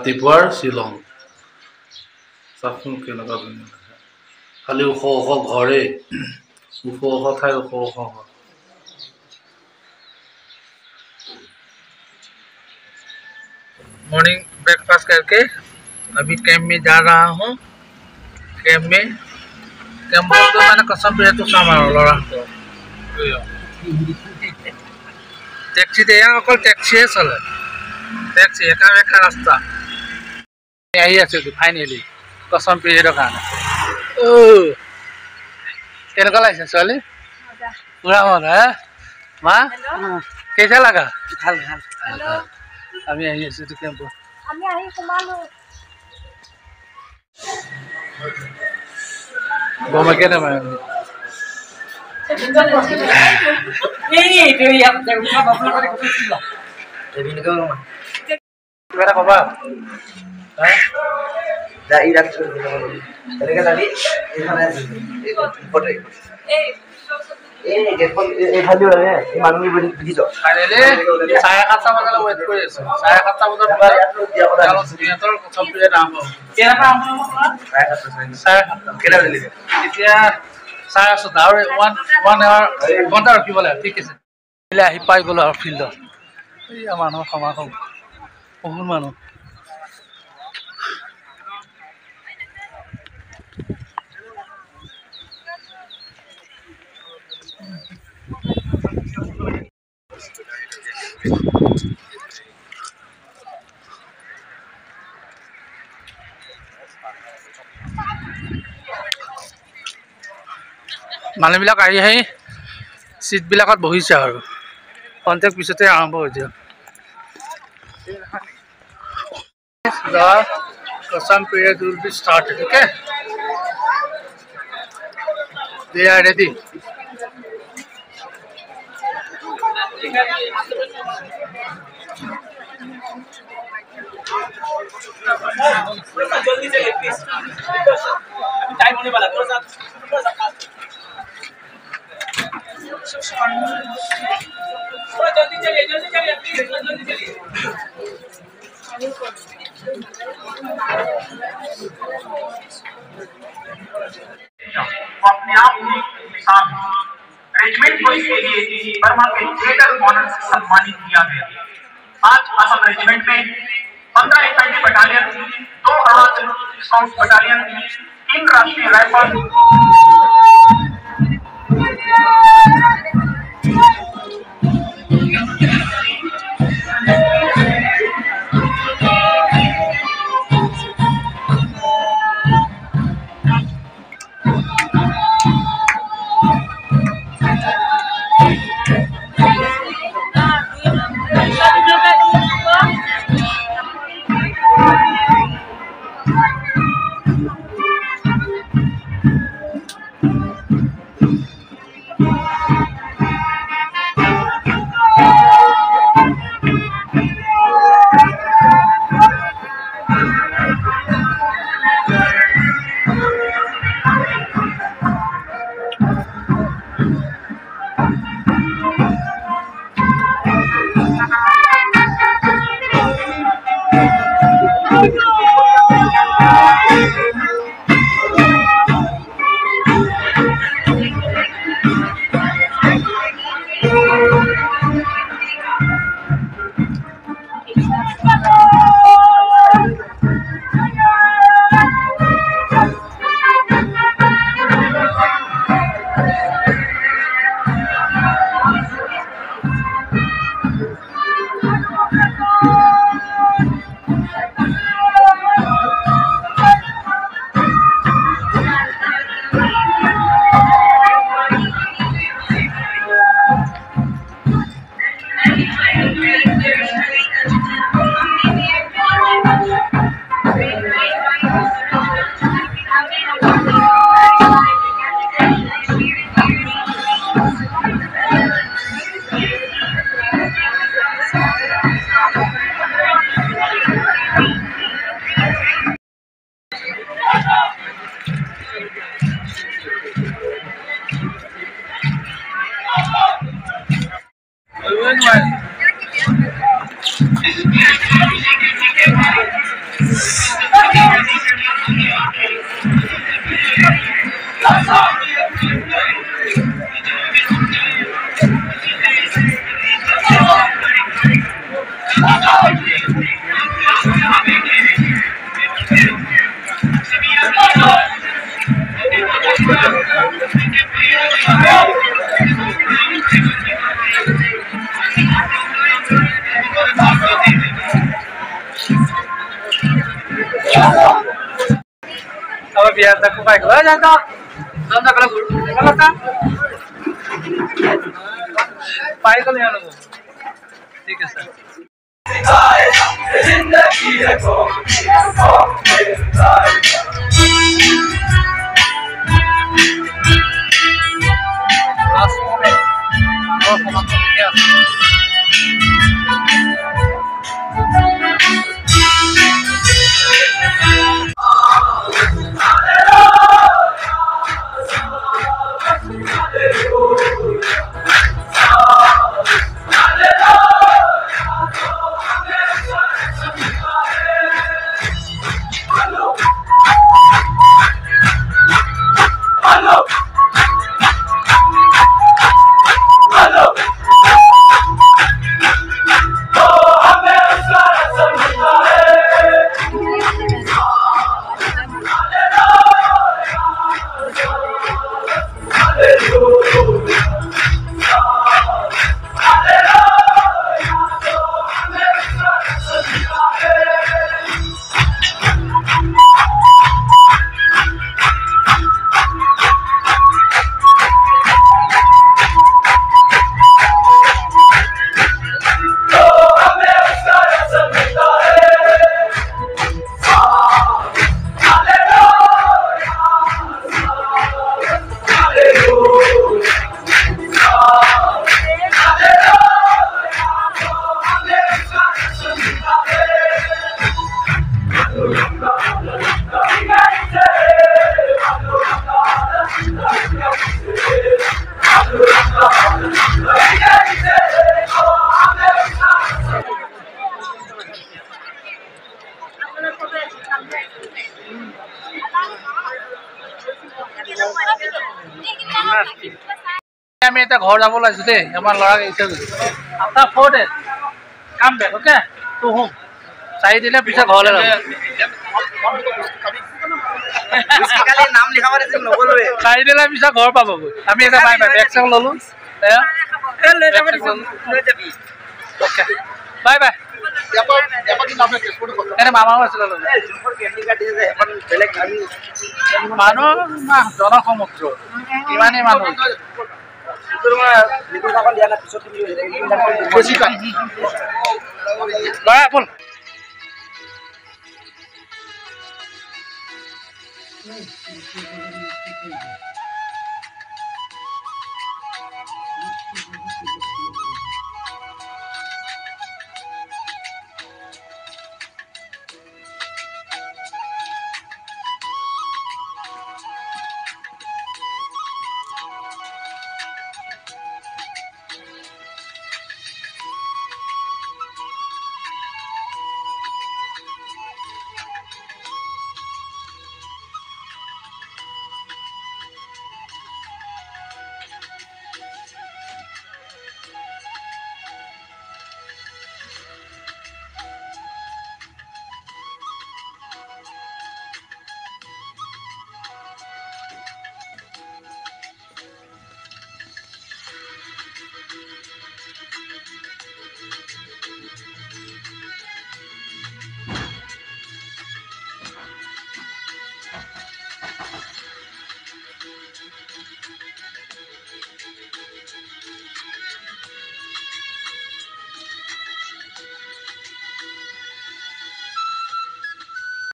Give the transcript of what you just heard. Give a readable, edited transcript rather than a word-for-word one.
ৰাতিপুৱাৰ শ্বিলং চাচোন কেনেকুৱা ধুনীয়া লাগে খালি ওখ ওখ ঘৰেই ওখ ওখ ঠাই ওখ ওখ ঘৰ मॉर्निंग ब्रेकफास्ट करके अभी कैंप में जा रहा हूँ कैंप तो मैंने कसम पे तो सामान लड़ा टैक्सी दे अकल टैक्सी चले टैक्सी एका बेका रास्ता आई आछे फाइनली कसम पे कारण केनेকুৱা লাগিছে ছোৱালী পুৰা মজা হে মা কেইটা লাগা ভাল ভাল আমি আহি আছো তো কেম্প আমি আহি সোমালো গমা কেনে মানে এই তো ইয়াত উঠা বাবল করে কইছিল এদিন গো কিবা কবা হ্যাঁ যাই রাখছো এদিকে দাদি এখানে আছে এই ফটো এই দেখুন এই ভালো লাগে এই মানুষ বুঝিছো ফাইনালি 7:30 বজালে ওয়েট কৰি আছে 7:30 বজাত দিয়া কথা সিহঁতৰ কম্পিউটাৰ নাম কেনে পাম 7:30 কেনে দিলে এতিয়া 7:30 আৰু 1 আৱাৰ ঘণ্টা ৰখিব লাগে ঠিক আছে এলে আহি পাই গলো আৰু ফিল্ডত এই মানুহ সমাগম বহুত মানুহ মানুহবিলাক আহি আহি সিটবিলাকত বহিছে আৰু কণ্টেক্ট পিছতে আৰম্ভ হৈছে The Kasam period will be started, okay? They are ready. जल्दी चलिए प्लीज टाइम होने वाला थोड़ा सा थोड़ा जल्दी चलिए प्लीज जल्दी चलिए अपने आप में साथ रेजिमेंट को इसके लिए बर्मा के ग्रेटर ऑनर से सम्मानित किया गया आज असम रेजिमेंट में 15 एफआईडी बटालियन 2 अर्ध स्काउट बटालियन 3 राष्ट्रीय rifle dia tak kupai kalau jangan jangan kalau tak pai kalau yang itu ठीक है सर last moment और समाप्त हो गया আমি এটা ঘৰ যাব লাগিছো দেই আমাৰ লৰা গৈছে আফটাৰ 4 days কাম বেক ওকে তো হোম চাই দিলে পিছে ঘৰলে যাব কালি নাম লিখা মানে যে নগলৱে চাই দিলে পিছে ঘৰ পাব আমি এটা বাই বাই বেক চেক ললো লৈ যাবি ওকে বাই বাই এপাকি নামে কেছটো কথা এনে মামাও আছিল এই জুনপুৰ কেন্ডিং কাটি যে এখন বেলেগ আমি মানুহ জনসমুদ্ৰ ইমানেই মানুহ লৰা ফুল